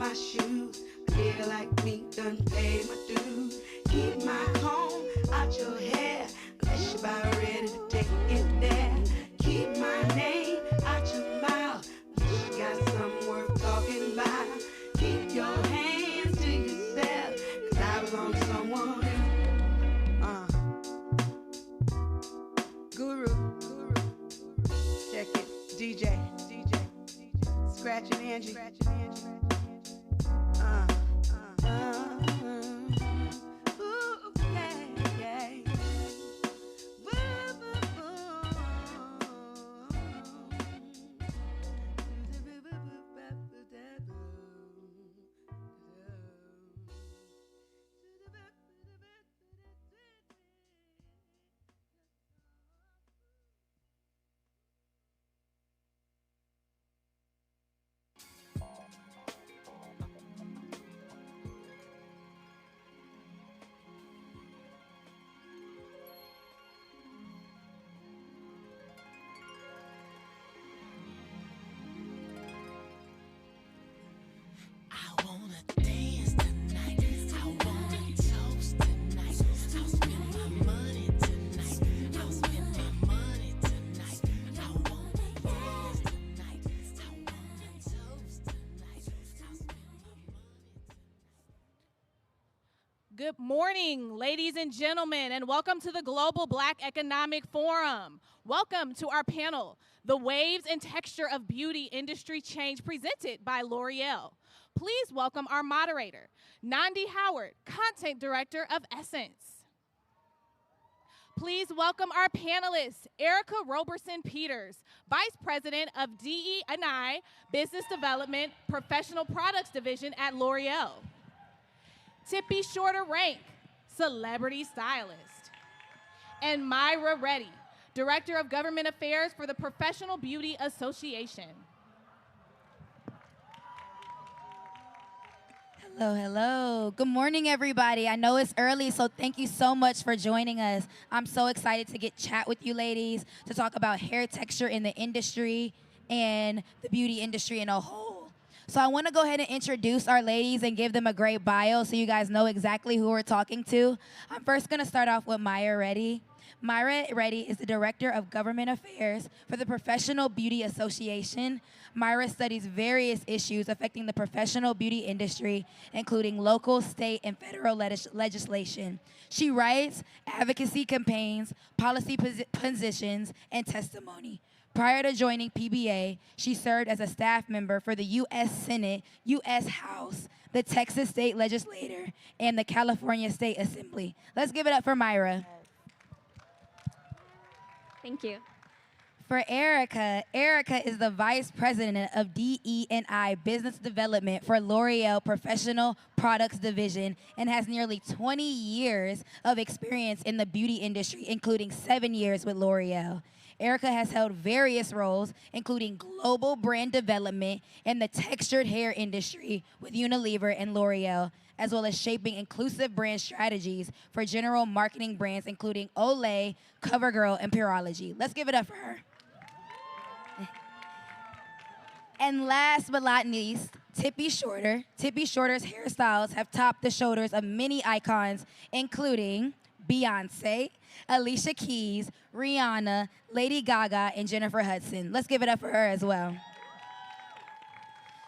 my shoes. A nigga like me done paid my dues. Keep my comb out your hair, unless you about ready to take it there. Keep my name out your mouth, unless you got something worth talking about. Keep your hands to yourself, 'cause I belong to someone else. Guru, check it. DJ, Scratching Angie. Ooh, yeah. I wanna dance tonight. I wanna toast tonight. I'll spend my money tonight. I'll spend my money tonight. I wanna dance tonight. I wanna toast tonight. I'll spend my money tonight. Good morning, ladies and gentlemen, and welcome to the Global Black Economic Forum. Welcome to our panel, The Waves and Texture of Beauty Industry Change, presented by L'Oreal. Please welcome our moderator, Nandi Howard, Content Director of Essence. Please welcome our panelists, Erica Roberson-Peters, Vice President of DE&I, Business Development, Professional Products Division at L'Oreal. Tippi Shorter Rank, Celebrity Stylist. And Myra Reddy, Director of Government Affairs for the Professional Beauty Association. Hello. Good morning, everybody. I know it's early, so thank you so much for joining us. I'm so excited to chat with you ladies, to talk about hair texture in the industry and the beauty industry in a whole. So I want to go ahead and introduce our ladies and give them a great bio so you guys know exactly who we're talking to. I'm first going to start off with Myra Reddy. Myra Reddy is the Director of Government Affairs for the Professional Beauty Association. Myra studies various issues affecting the professional beauty industry, including local, state, and federal legislation. She writes advocacy campaigns, policy positions, and testimony. Prior to joining PBA, she served as a staff member for the U.S. Senate, U.S. House, the Texas State Legislature, and the California State Assembly. Let's give it up for Myra. Thank you. For Erica, Erica is the Vice President of DE&I Business Development for L'Oreal Professional Products Division and has nearly 20 years of experience in the beauty industry, including 7 years with L'Oreal. Erica has held various roles, including global brand development in the textured hair industry with Unilever and L'Oreal, as well as shaping inclusive brand strategies for general marketing brands, including Olay, CoverGirl, and Pureology. Let's give it up for her. And last but not least, Tippi Shorter. Tippi Shorter's hairstyles have topped the shoulders of many icons, including Beyonce, Alicia Keys, Rihanna, Lady Gaga, and Jennifer Hudson. Let's give it up for her as well.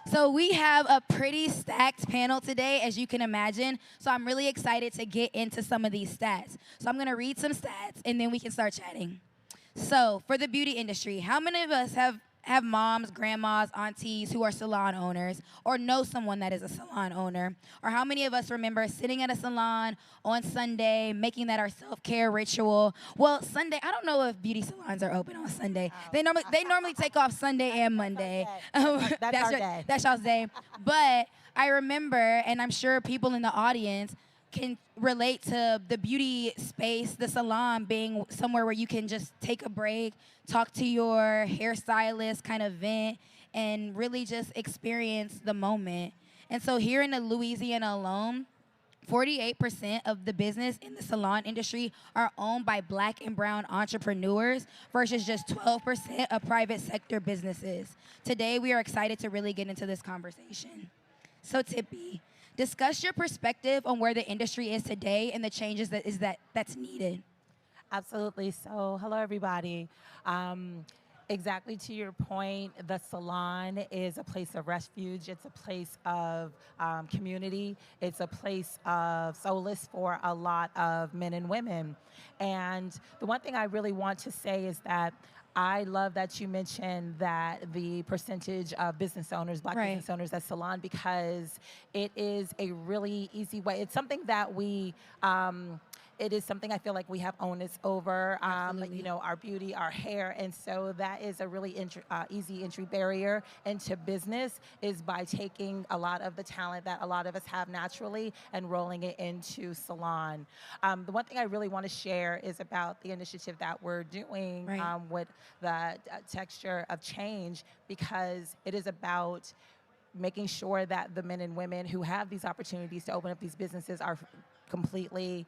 So we have a pretty stacked panel today, as you can imagine. So I'm really excited to get into some of these stats. So I'm going to read some stats, and then we can start chatting. So for the beauty industry, how many of us have moms, grandmas, aunties who are salon owners or know someone that is a salon owner? Or how many of us remember sitting at a salon on Sunday, making that our self-care ritual? Well, Sunday, I don't know if beauty salons are open on Sunday. They normally take off Sunday and Monday. That's our day. That's y'all's day. But I remember, and I'm sure people in the audience can relate to the beauty space, the salon being somewhere where you can just take a break, talk to your hairstylist, kind of vent, and really just experience the moment. And so here in Louisiana alone, 48% of the business in the salon industry are owned by Black and brown entrepreneurs versus just 12% of private sector businesses. Today, we are excited to really get into this conversation. So Tippi, discuss your perspective on where the industry is today and the changes that's needed. Absolutely. So, hello, everybody. Exactly to your point, the salon is a place of refuge. It's a place of community. It's a place of solace for a lot of men and women. And the one thing I really want to say is that I love that you mentioned that the percentage of business owners, Black Right. business owners at salon, because it is a really easy way. It's something that it is something I feel like we have onus over, Absolutely. our beauty, our hair. And so that is a really easy entry barrier into business, is by taking a lot of the talent that a lot of us have naturally and rolling it into salon. The one thing I really want to share is about the initiative that we're doing Right. with the texture of change, because it is about making sure that the men and women who have these opportunities to open up these businesses are completely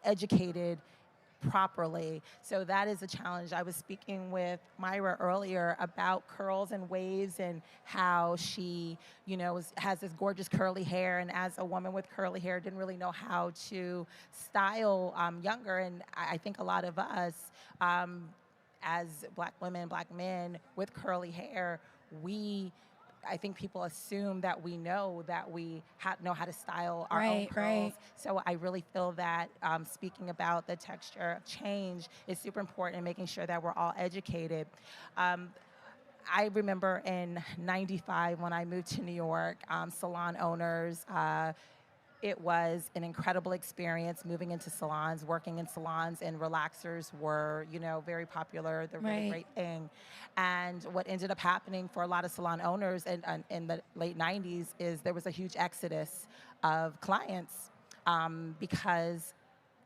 educated properly. So that is a challenge. I was speaking with Myra earlier about curls and waves and how she, has this gorgeous curly hair, and as a woman with curly hair, didn't really know how to style younger. And I think a lot of us, as Black women, Black men with curly hair, I think people assume that we know that we know how to style our own Right, curls. right. So I really feel that speaking about the texture of change is super important, and making sure that we're all educated. I remember in '95 when I moved to New York, salon owners, it was an incredible experience moving into salons, working in salons, and relaxers were, very popular. They're really Right. great thing. And what ended up happening for a lot of salon owners in the late 90s is there was a huge exodus of clients, because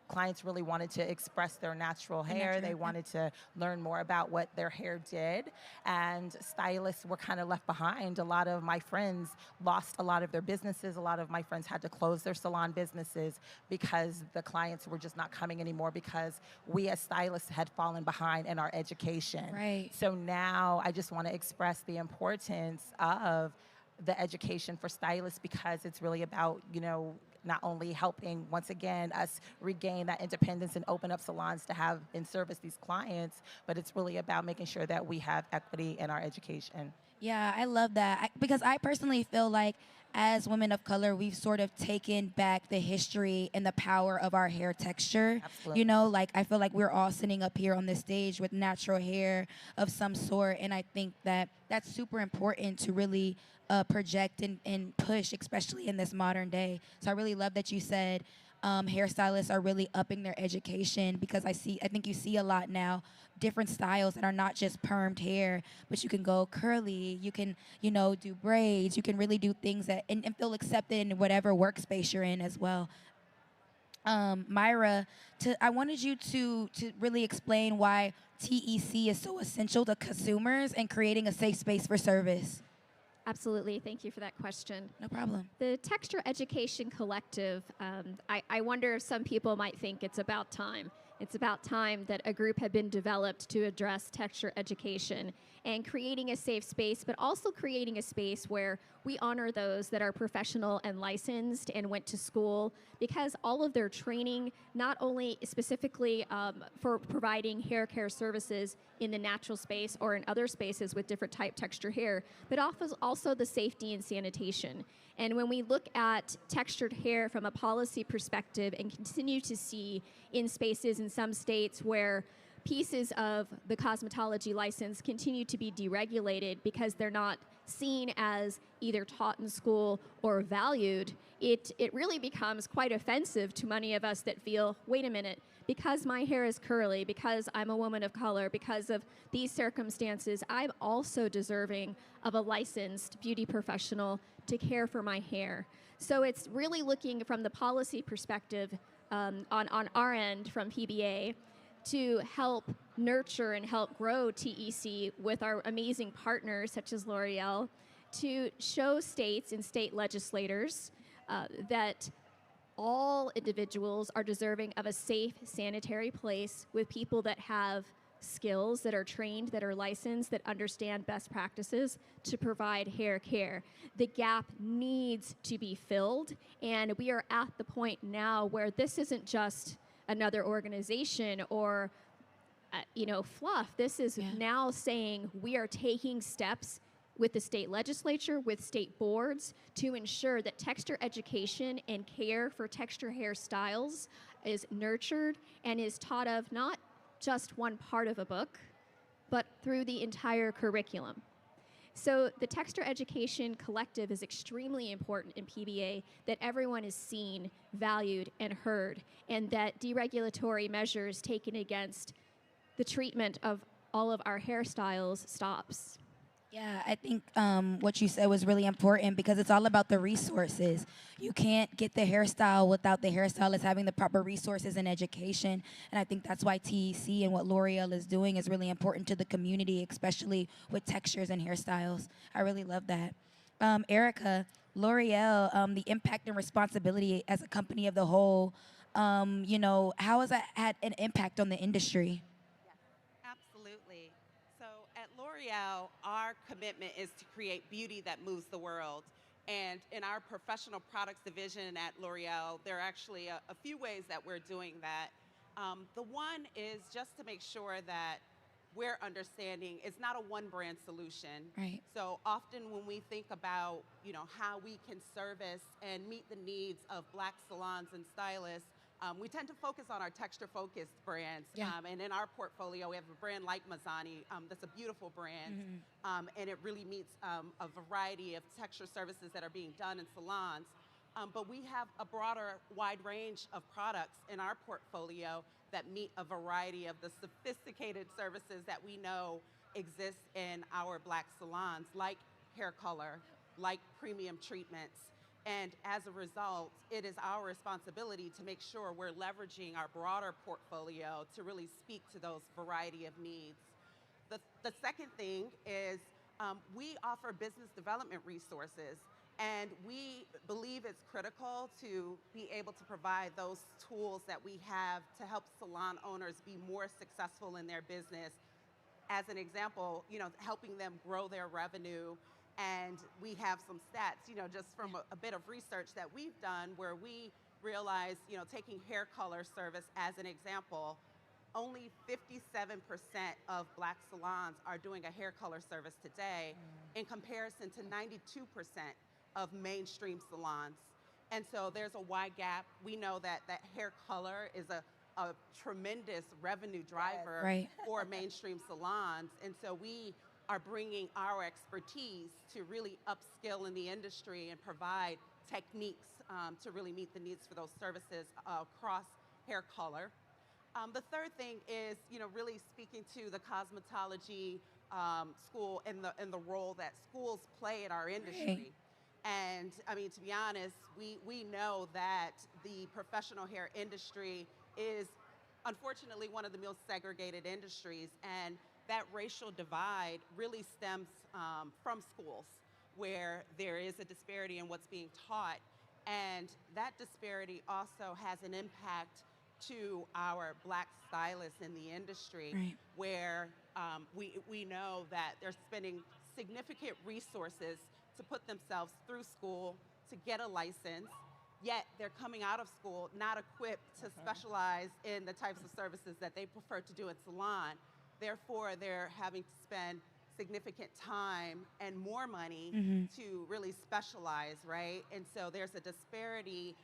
clients really wanted to express their natural hair. natural They hair. wanted to learn more about what their hair did, and stylists were kind of left behind. A lot of my friends lost a lot of their businesses. A lot of my friends had to close their salon businesses because the clients were just not coming anymore, because we as stylists had fallen behind in our education. Right. So now I just want to express the importance of the education for stylists, because it's really about, not only helping, once again, us regain that independence and open up salons to have and service these clients, but it's really about making sure that we have equity in our education. Yeah, I love that because I personally feel like as women of color, we've sort of taken back the history and the power of our hair texture. Absolutely. Like I feel like we're all sitting up here on this stage with natural hair of some sort, and I think that that's super important to really project and push, especially in this modern day. So I really love that you said hairstylists are really upping their education, because I think you see a lot now, different styles that are not just permed hair, but you can go curly, you can, do braids, you can really do things that and feel accepted in whatever workspace you're in as well. Myra, I wanted you to really explain why TEC is so essential to consumers and creating a safe space for service. Absolutely. Thank you for that question. No problem. The Texture Education Collective, I wonder if some people might think it's about time. It's about time that a group had been developed to address texture education and creating a safe space, but also creating a space where we honor those that are professional and licensed and went to school, because all of their training, not only specifically for providing hair care services in the natural space or in other spaces with different type texture hair, but also the safety and sanitation. And when we look at textured hair from a policy perspective and continue to see in spaces in some states where pieces of the cosmetology license continue to be deregulated because they're not seen as either taught in school or valued, it really becomes quite offensive to many of us that feel, wait a minute, because my hair is curly, because I'm a woman of color, because of these circumstances, I'm also deserving of a licensed beauty professional to care for my hair. So it's really looking from the policy perspective on our end from PBA to help nurture and help grow TEC with our amazing partners such as L'Oreal, to show states and state legislators that all individuals are deserving of a safe, sanitary place with people that have skills, that are trained, that are licensed, that understand best practices to provide hair care. The gap needs to be filled, and we are at the point now where this isn't just another organization or fluff. This is now saying we are taking steps with the state legislature, with state boards, to ensure that texture education and care for texture hairstyles is nurtured and is taught of not just one part of a book, but through the entire curriculum. So the Texture Education Collective is extremely important in PBA, that everyone is seen, valued, and heard, and that deregulatory measures taken against the treatment of all of our hairstyles stops. Yeah, I think what you said was really important because it's all about the resources. You can't get the hairstyle without the hairstylist having the proper resources and education. And I think that's why TEC and what L'Oreal is doing is really important to the community, especially with textures and hairstyles. I really love that. Erica, L'Oreal, the impact and responsibility as a company of the whole, how has that had an impact on the industry? Absolutely. So at L'Oreal, our commitment is to create beauty that moves the world. And in our professional products division at L'Oreal, there are actually a few ways that we're doing that. The one is just to make sure that we're understanding it's not a one brand solution. Right. So often when we think about, how we can service and meet the needs of Black salons and stylists, we tend to focus on our texture-focused brands. Yeah. And in our portfolio, we have a brand like Mazzani that's a beautiful brand. And it really meets a variety of texture services that are being done in salons. But we have a broader, wide range of products in our portfolio that meet a variety of the sophisticated services that we know exist in our Black salons, like hair color, like premium treatments. And as a result, it is our responsibility to make sure we're leveraging our broader portfolio to really speak to those variety of needs. The second thing is we offer business development resources, and we believe it's critical to be able to provide those tools that we have to help salon owners be more successful in their business. As an example, helping them grow their revenue. And we have some stats, just from a bit of research that we've done where we realize, taking hair color service as an example, only 57% of Black salons are doing a hair color service today in comparison to 92% of mainstream salons. And so there's a wide gap. We know that hair color is a tremendous revenue driver Right. for mainstream salons. And so we are bringing our expertise to really upskill in the industry and provide techniques to really meet the needs for those services across hair color. The third thing is, really speaking to the cosmetology school and the role that schools play in our industry. And I mean, to be honest, we know that the professional hair industry is unfortunately one of the most segregated industries, and that racial divide really stems from schools, where there is a disparity in what's being taught, and that disparity also has an impact to our Black stylists in the industry, Right. where we know that they're spending significant resources to put themselves through school to get a license, yet they're coming out of school not equipped to specialize in the types of services that they prefer to do in salon. Therefore, they're having to spend significant time and more money to really specialize, right? And so there's a disparity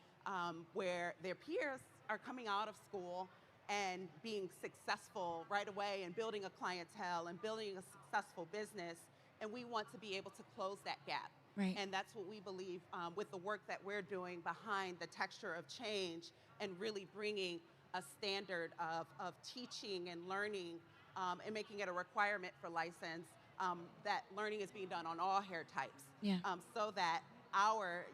where their peers are coming out of school and being successful right away and building a clientele and building a successful business. And we want to be able to close that gap. Right. And that's what we believe with the work that we're doing behind the texture of change and really bringing a standard of teaching and learning and making it a requirement for license, that learning is being done on all hair types. Yeah. So that our,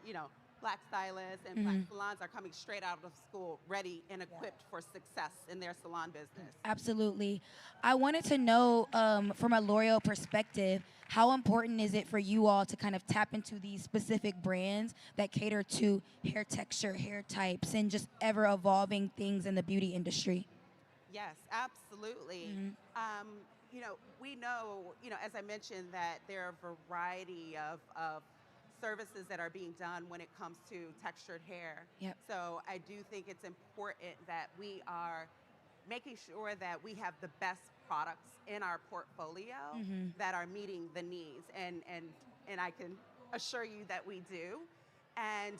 Black stylists and Black salons are coming straight out of school ready and equipped for success in their salon business. Absolutely. I wanted to know, from a L'Oreal perspective, how important is it for you all to kind of tap into these specific brands that cater to hair texture, hair types, and just ever evolving things in the beauty industry? Yes, absolutely. You know, we know, you know, as I mentioned, that there are a variety of services that are being done when it comes to textured hair. Yep. So I do think it's important that we are making sure that we have the best products in our portfolio that are meeting the needs. And I can assure you that we do. And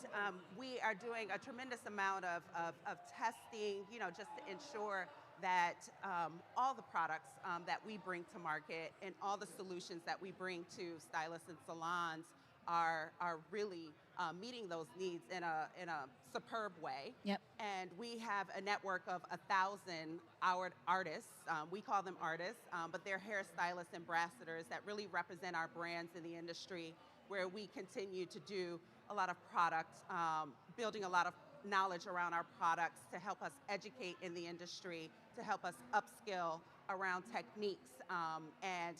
we are doing a tremendous amount of testing, you know, just to ensure that all the products that we bring to market and all the solutions that we bring to stylists and salons are really meeting those needs in a superb way. Yep. And we have a network of 1,000 artists. We call them artists, but they're hairstylists, ambassadors that really represent our brands in the industry, where we continue to do a lot of product, building a lot of knowledge around our products to help us educate in the industry, to help us upskill around techniques, and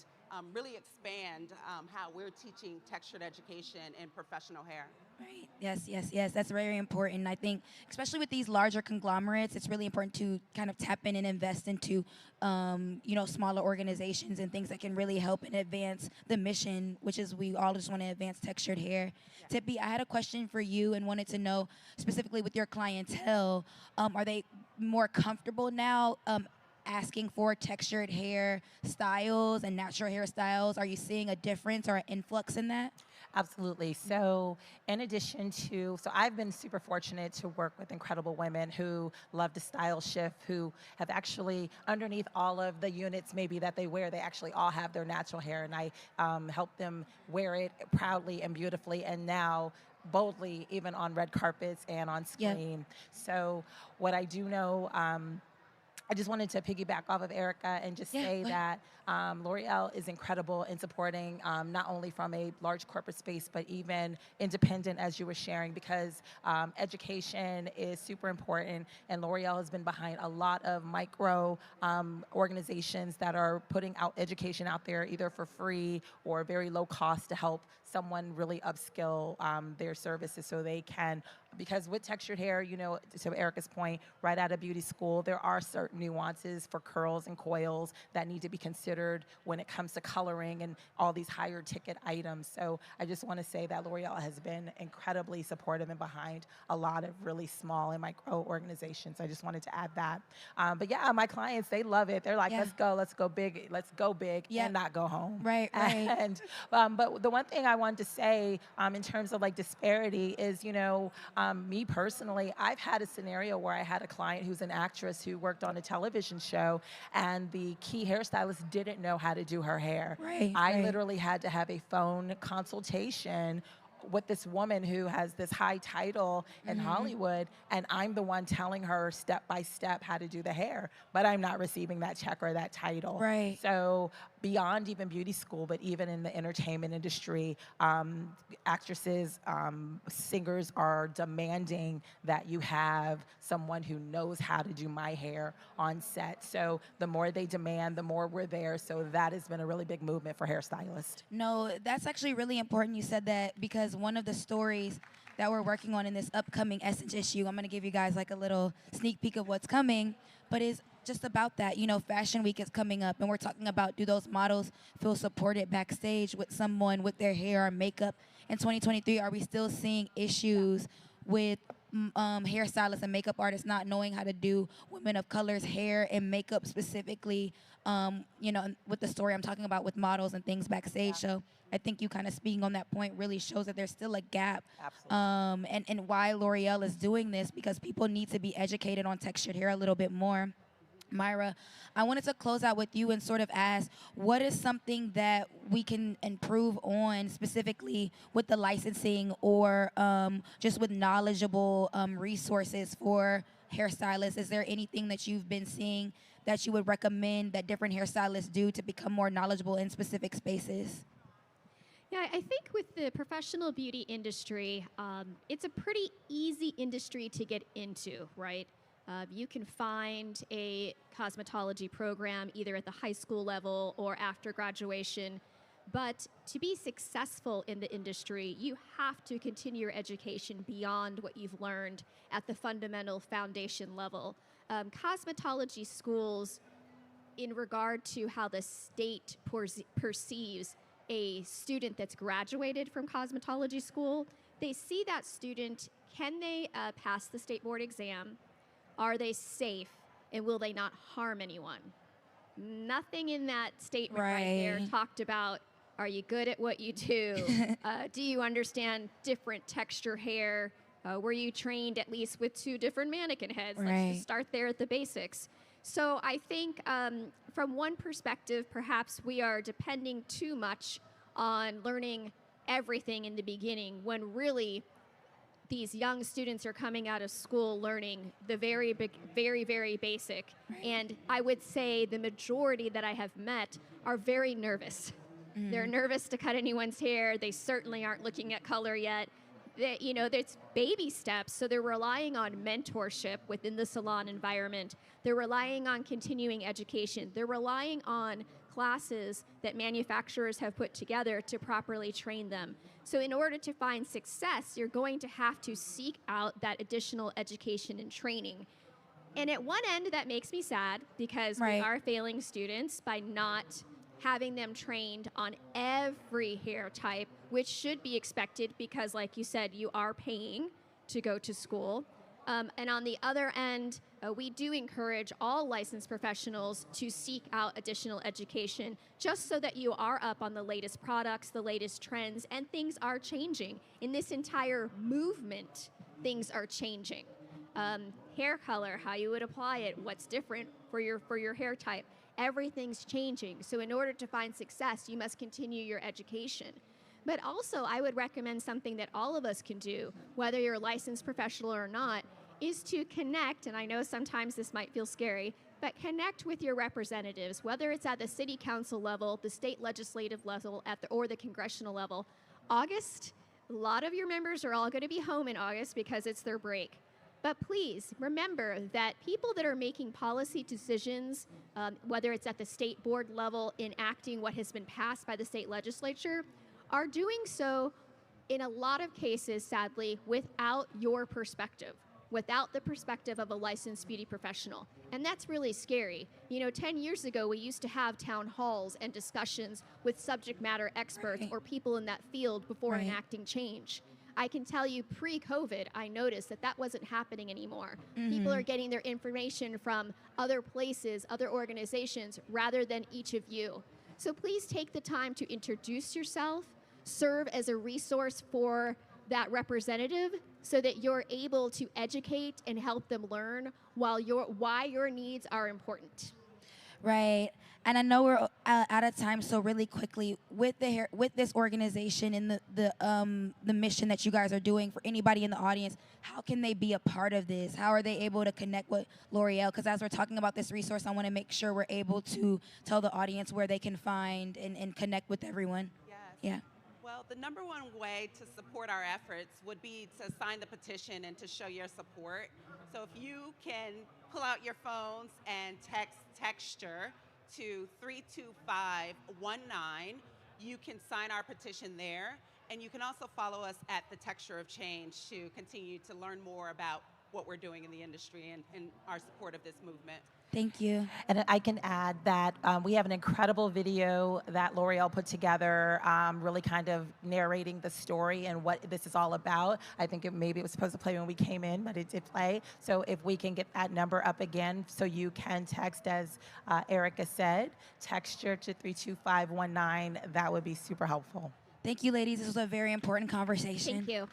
really expand how we're teaching textured education in professional hair. Right. Yes, yes, yes. That's very important. I think, especially with these larger conglomerates, it's really important to kind of tap in and invest into, you know, smaller organizations and things that can really help and advance the mission, which is we all just want to advance textured hair. Yeah. Tippi, I had a question for you and wanted to know specifically with your clientele, are they more comfortable now asking for textured hair styles and natural hairstyles? Are you seeing a difference or an influx in that? Absolutely. So in addition to, so I've been super fortunate to work with incredible women who love to style shift, who have actually, underneath all of the units maybe that they wear, they actually all have their natural hair, and I help them wear it proudly and beautifully, and now boldly, even on red carpets and on screen. Yep. So what I do know, I just wanted to piggyback off of Erica and just say that L'Oreal is incredible in supporting not only from a large corporate space, but even independent, as you were sharing, because education is super important, and L'Oreal has been behind a lot of micro organizations that are putting out education out there either for free or very low cost to help someone really upskill their services so they can, because with textured hair, you know, to Erica's point, right out of beauty school, there are certain nuances for curls and coils that need to be considered when it comes to coloring and all these higher ticket items. So I just want to say that L'Oreal has been incredibly supportive and behind a lot of really small and micro organizations. I just wanted to add that. But yeah, my clients, they love it. They're like, let's go big and not go home. Right, right. And, but the one thing I wanted to say in terms of like disparity is, you know, me personally, I've had a scenario where I had a client who's an actress who worked on a television show, and the key hairstylist didn't know how to do her hair. Right, I literally had to have a phone consultation with this woman who has this high title in Hollywood, and I'm the one telling her step by step how to do the hair, but I'm not receiving that check or that title. Right. So beyond even beauty school, but even in the entertainment industry, actresses, singers are demanding that you have someone who knows how to do my hair on set. So the more they demand, the more we're there. So that has been a really big movement for hairstylists. No, that's actually really important you said that, because one of the stories that we're working on in this upcoming Essence issue, I'm going to give you guys like a little sneak peek of what's coming, but is just about that. You know, Fashion Week is coming up, and we're talking about, do those models feel supported backstage with someone with their hair or makeup? In 2023, are we still seeing issues with hairstylists and makeup artists not knowing how to do women of color's hair and makeup specifically, you know, with the story I'm talking about with models and things backstage? So I think you kind of speaking on that point really shows that there's still a gap. Absolutely. And why L'Oreal is doing this, because people need to be educated on textured hair a little bit more. Myra, I wanted to close out with you and sort of ask, what is something that we can improve on specifically with the licensing or just with knowledgeable resources for hairstylists? Is there anything that you've been seeing that you would recommend that different hairstylists do to become more knowledgeable in specific spaces? Yeah, I think with the professional beauty industry, it's a pretty easy industry to get into, right? You can find a cosmetology program either at the high school level or after graduation. But to be successful in the industry, you have to continue your education beyond what you've learned at the fundamental foundation level. cosmetology schools, in regard to how the state perceives a student that's graduated from cosmetology school, they see that student, can they pass the state board exam? Are they safe? And will they not harm anyone? Nothing in that statement right there talked about, are you good at what you do? Do you understand different texture hair? Were you trained at least with 2 different mannequin heads? Let's just start there at the basics. So I think from one perspective, perhaps we are depending too much on learning everything in the beginning, when really these young students are coming out of school learning the very basic. And I would say the majority that I have met are very nervous. They're nervous to cut anyone's hair. They certainly aren't looking at color yet. There's baby steps, so they're relying on mentorship within the salon environment. They're relying on continuing education. They're relying on classes that manufacturers have put together to properly train them. So in order to find success, you're going to have to seek out that additional education and training. And at one end, that makes me sad, because we are failing students by not having them trained on every hair type, which should be expected because, like you said, you are paying to go to school. And on the other end, we do encourage all licensed professionals to seek out additional education, just so that you are up on the latest products, the latest trends, and things are changing. In this entire movement, things are changing. Hair color, how you would apply it, what's different for your hair type. Everything's changing. So in order to find success, you must continue your education. But also, I would recommend something that all of us can do, whether you're a licensed professional or not, is to connect, and I know sometimes this might feel scary, but connect with your representatives, whether it's at the city council level, the state legislative level, or the congressional level. August, a lot of your members are all going to be home in August because it's their break. But please remember that people that are making policy decisions, whether it's at the state board level, enacting what has been passed by the state legislature, are doing so in a lot of cases, sadly, without your perspective, without the perspective of a licensed beauty professional. And that's really scary. 10 years ago, we used to have town halls and discussions with subject matter experts or people in that field before enacting change. I can tell you pre-COVID, I noticed that wasn't happening anymore. People are getting their information from other places, other organizations, rather than each of you. So please take the time to introduce yourself, serve as a resource for that representative so that you're able to educate and help them learn why your needs are important. Right. And I know we're out of time, so really quickly, with this organization and the mission that you guys are doing, for anybody in the audience, how can they be a part of this? How are they able to connect with L'Oreal? Because as we're talking about this resource, I want to make sure we're able to tell the audience where they can find and connect with everyone. Yes. Yeah. Well, the number one way to support our efforts would be to sign the petition and to show your support. So if you can pull out your phones and text texture to 32519, you can sign our petition there. And you can also follow us at The Texture of Change to continue to learn more about what we're doing in the industry and our support of this movement. Thank you. And I can add that we have an incredible video that L'Oreal put together, really kind of narrating the story and what this is all about. I think maybe it was supposed to play when we came in, but it did play. So if we can get that number up again, so you can text, as Erica said, texture to 32519, that would be super helpful. Thank you, ladies. This was a very important conversation. Thank you.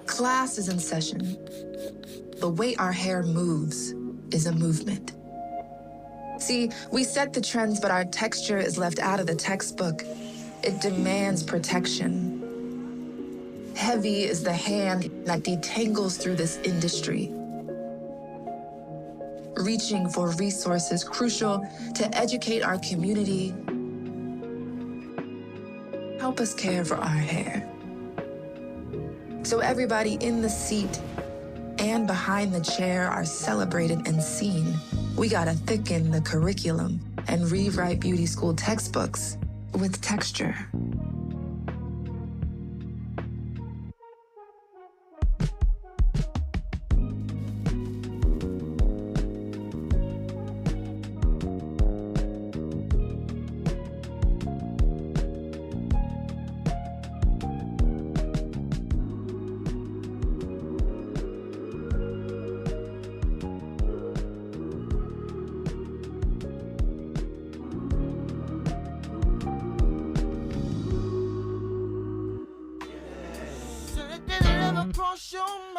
Class is in session. The way our hair moves is a movement. See, we set the trends, but our texture is left out of the textbook. It demands protection. Heavy is the hand that detangles through this industry, reaching for resources crucial to educate our community. Help us care for our hair, so everybody in the seat and behind the chair are celebrated and seen. We gotta thicken the curriculum and rewrite beauty school textbooks with texture. Approche your